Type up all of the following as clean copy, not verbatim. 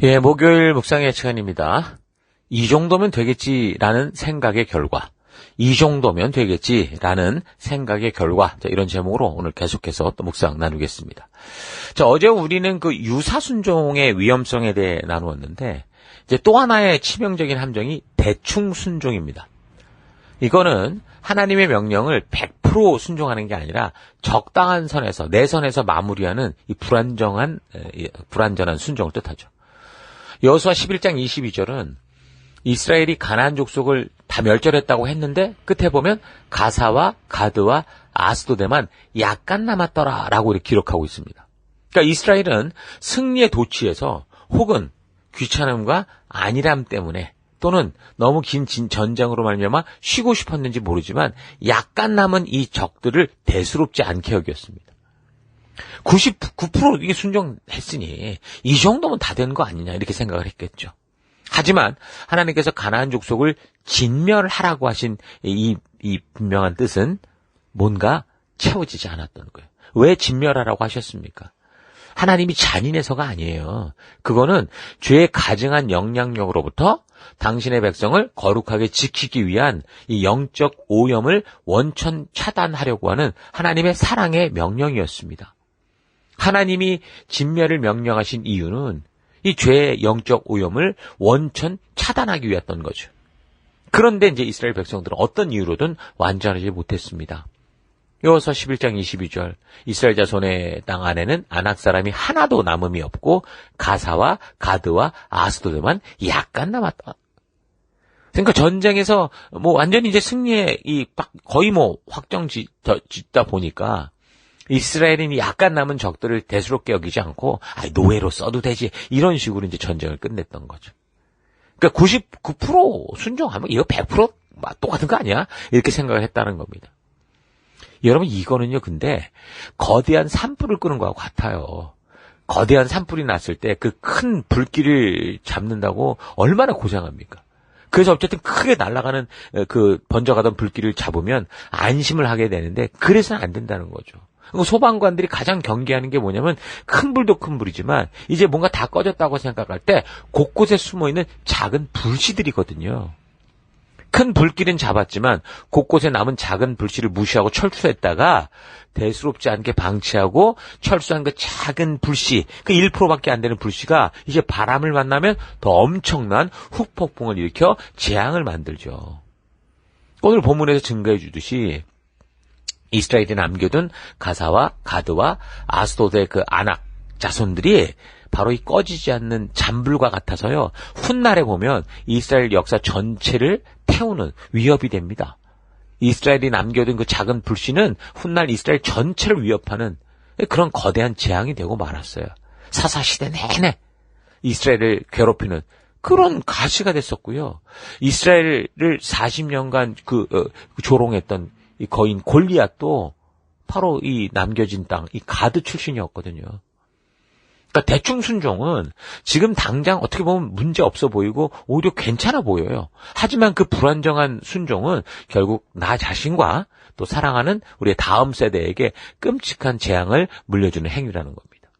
예, 목요일 묵상의 시간입니다. 이 정도면 되겠지라는 생각의 결과. 이 정도면 되겠지라는 생각의 결과. 자, 이런 제목으로 오늘 계속해서 또 묵상 나누겠습니다. 자, 어제 우리는 그 유사순종의 위험성에 대해 나누었는데, 이제 또 하나의 치명적인 함정이 대충순종입니다. 이거는 하나님의 명령을 100% 순종하는 게 아니라 적당한 선에서, 내 선에서 마무리하는 이 불안전한 순종을 뜻하죠. 여호수아 11장 22절은 이스라엘이 가나안 족속을 다 멸절했다고 했는데 끝에 보면 가사와 가드와 아스도데만 약간 남았더라라고 이렇게 기록하고 있습니다. 그러니까 이스라엘은 승리의 도취에서 혹은 귀찮음과 안일함 때문에 또는 너무 긴 전쟁으로 말미암아 쉬고 싶었는지 모르지만 약간 남은 이 적들을 대수롭지 않게 여겼습니다. 99% 이게 순종했으니 이 정도면 다 된 거 아니냐 이렇게 생각을 했겠죠. 하지만 하나님께서 가나안 족속을 진멸하라고 하신 이 분명한 뜻은 뭔가 채워지지 않았던 거예요. 왜 진멸하라고 하셨습니까? 하나님이 잔인해서가 아니에요. 그거는 죄의 가증한 영향력으로부터 당신의 백성을 거룩하게 지키기 위한 이 영적 오염을 원천 차단하려고 하는 하나님의 사랑의 명령이었습니다. 하나님이 진멸을 명령하신 이유는 이 죄의 영적 오염을 원천 차단하기 위했던 거죠. 그런데 이제 이스라엘 백성들은 어떤 이유로든 완전하지 못했습니다. 여호수아 11장 22절 이스라엘 자손의 땅 안에는 아낙 사람이 하나도 남음이 없고 가사와 가드와 아스도드만 약간 남았다. 그러니까 전쟁에서 완전히 이제 승리에 거의 확정 짓다 보니까 이스라엘이 약간 남은 적들을 대수롭게 여기지 않고 노예로 써도 되지 이런 식으로 이제 전쟁을 끝냈던 거죠. 그러니까 99% 순종하면 이거 100% 똑같은 거 아니야? 이렇게 생각을 했다는 겁니다. 여러분 이거는요 근데 거대한 산불을 끄는 거하고 같아요. 거대한 산불이 났을 때 그 큰 불길을 잡는다고 얼마나 고생합니까? 그래서 어쨌든 크게 날아가는 번져가던 불길을 잡으면 안심을 하게 되는데 그래서는 안 된다는 거죠. 소방관들이 가장 경계하는 게 뭐냐면 큰 불도 큰 불이지만 이제 뭔가 다 꺼졌다고 생각할 때 곳곳에 숨어있는 작은 불씨들이거든요. 큰 불길은 잡았지만 곳곳에 남은 작은 불씨를 무시하고 철수했다가 대수롭지 않게 방치하고 철수한 그 작은 불씨, 그 1%밖에 안 되는 불씨가 이제 바람을 만나면 더 엄청난 후폭풍을 일으켜 재앙을 만들죠. 오늘 본문에서 증거해 주듯이 이스라엘이 남겨둔 가사와 가드와 아스도드의 그 아낙 자손들이 바로 이 꺼지지 않는 잔불과 같아서요. 훗날에 보면 이스라엘 역사 전체를 태우는 위협이 됩니다. 이스라엘이 남겨둔 그 작은 불씨는 훗날 이스라엘 전체를 위협하는 그런 거대한 재앙이 되고 말았어요. 사사시대 내내 이스라엘을 괴롭히는 그런 가시가 됐었고요. 이스라엘을 40년간 조롱했던 이 거인 골리앗도 바로 이 남겨진 땅, 이 가드 출신이었거든요. 그러니까 대충 순종은 지금 당장 어떻게 보면 문제 없어 보이고 오히려 괜찮아 보여요. 하지만 그 불안정한 순종은 결국 나 자신과 또 사랑하는 우리의 다음 세대에게 끔찍한 재앙을 물려주는 행위라는 겁니다.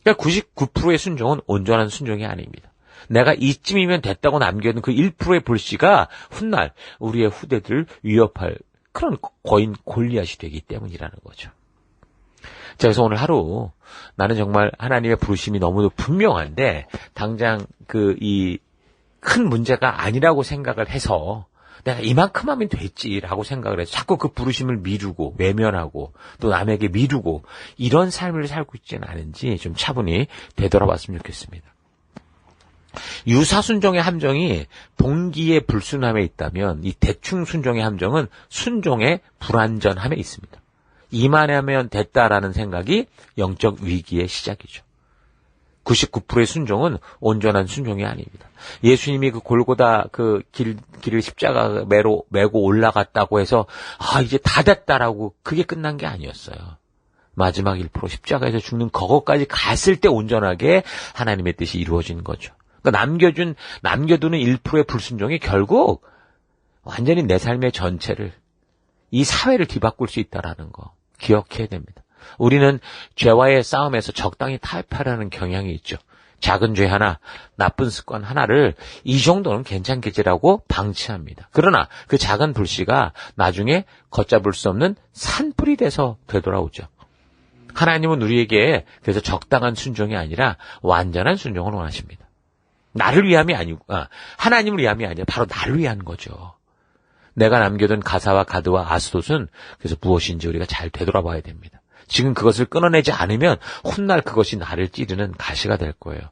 그러니까 99%의 순종은 온전한 순종이 아닙니다. 내가 이쯤이면 됐다고 남겨둔 그 1%의 불씨가 훗날 우리의 후대들을 위협할 그런 거인 골리앗이 되기 때문이라는 거죠. 자, 그래서 오늘 하루 나는 정말 하나님의 부르심이 너무도 분명한데 당장 이 큰 문제가 아니라고 생각을 해서 내가 이만큼 하면 됐지라고 생각을 해서 자꾸 그 부르심을 미루고 외면하고 또 남에게 미루고 이런 삶을 살고 있지는 않은지 좀 차분히 되돌아봤으면 좋겠습니다. 유사순종의 함정이 동기의 불순함에 있다면 이 대충 순종의 함정은 순종의 불완전함에 있습니다. 이만하면 됐다라는 생각이 영적 위기의 시작이죠. 99%의 순종은 온전한 순종이 아닙니다. 예수님이 그 골고다 길을 십자가 메고 올라갔다고 해서 이제 다 됐다라고 그게 끝난 게 아니었어요. 마지막 1% 십자가에서 죽는 그것까지 갔을 때 온전하게 하나님의 뜻이 이루어진 거죠. 그러니까 남겨두는 1%의 불순종이 결국 완전히 내 삶의 전체를 이 사회를 뒤바꿀 수 있다라는 거 기억해야 됩니다. 우리는 죄와의 싸움에서 적당히 타협하려는 경향이 있죠. 작은 죄 하나, 나쁜 습관 하나를 이 정도는 괜찮겠지라고 방치합니다. 그러나 그 작은 불씨가 나중에 걷잡을 수 없는 산불이 돼서 되돌아오죠. 하나님은 우리에게 그래서 적당한 순종이 아니라 완전한 순종을 원하십니다. 나를 위함이 아니고, 하나님을 위함이 아니라 바로 나를 위한 거죠. 내가 남겨둔 가사와 가드와 아스돗은 그래서 무엇인지 우리가 잘 되돌아봐야 됩니다. 지금 그것을 끊어내지 않으면 훗날 그것이 나를 찌르는 가시가 될 거예요.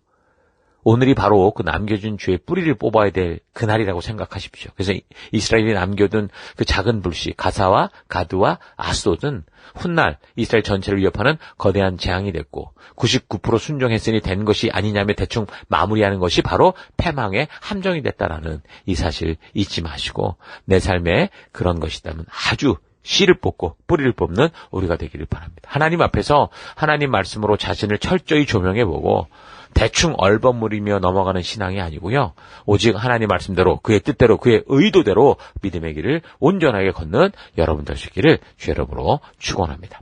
오늘이 바로 그 남겨준 죄의 뿌리를 뽑아야 될 그날이라고 생각하십시오. 그래서 이스라엘이 남겨둔 그 작은 불씨, 가사와 가드와 아스돗은 훗날 이스라엘 전체를 위협하는 거대한 재앙이 됐고 99% 순종했으니 된 것이 아니냐며 대충 마무리하는 것이 바로 패망의 함정이 됐다라는 이 사실 잊지 마시고 내 삶에 그런 것이 있다면 아주 씨를 뽑고 뿌리를 뽑는 우리가 되기를 바랍니다. 하나님 앞에서 하나님 말씀으로 자신을 철저히 조명해보고 대충 얼버무리며 넘어가는 신앙이 아니고요. 오직 하나님 말씀대로 그의 뜻대로 그의 의도대로 믿음의 길을 온전하게 걷는 여러분 되시기를 주 여러분으로 축원합니다.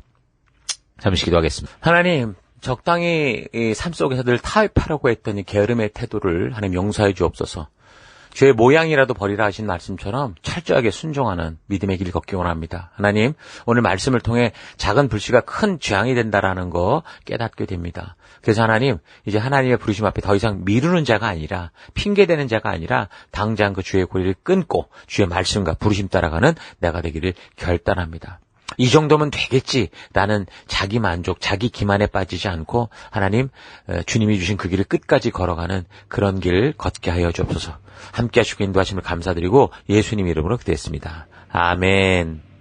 잠시 기도하겠습니다. 하나님, 적당히 이 삶 속에서 늘 타협하려고 했던 이 게으름의 태도를 하나님 용서해 주옵소서. 죄의 모양이라도 버리라 하신 말씀처럼 철저하게 순종하는 믿음의 길을 걷기 원합니다. 하나님, 오늘 말씀을 통해 작은 불씨가 큰 재앙이 된다라는 거 깨닫게 됩니다. 그래서 하나님, 이제 하나님의 부르심 앞에 더 이상 미루는 자가 아니라 핑계대는 자가 아니라 당장 그 주의 고리를 끊고 주의 말씀과 부르심 따라가는 내가 되기를 결단합니다. 이 정도면 되겠지라는 자기 만족, 자기 기만에 빠지지 않고 하나님, 주님이 주신 그 길을 끝까지 걸어가는 그런 길 걷게 하여 주옵소서. 함께 하시고 인도하심을 감사드리고 예수님 이름으로 기도했습니다. 아멘.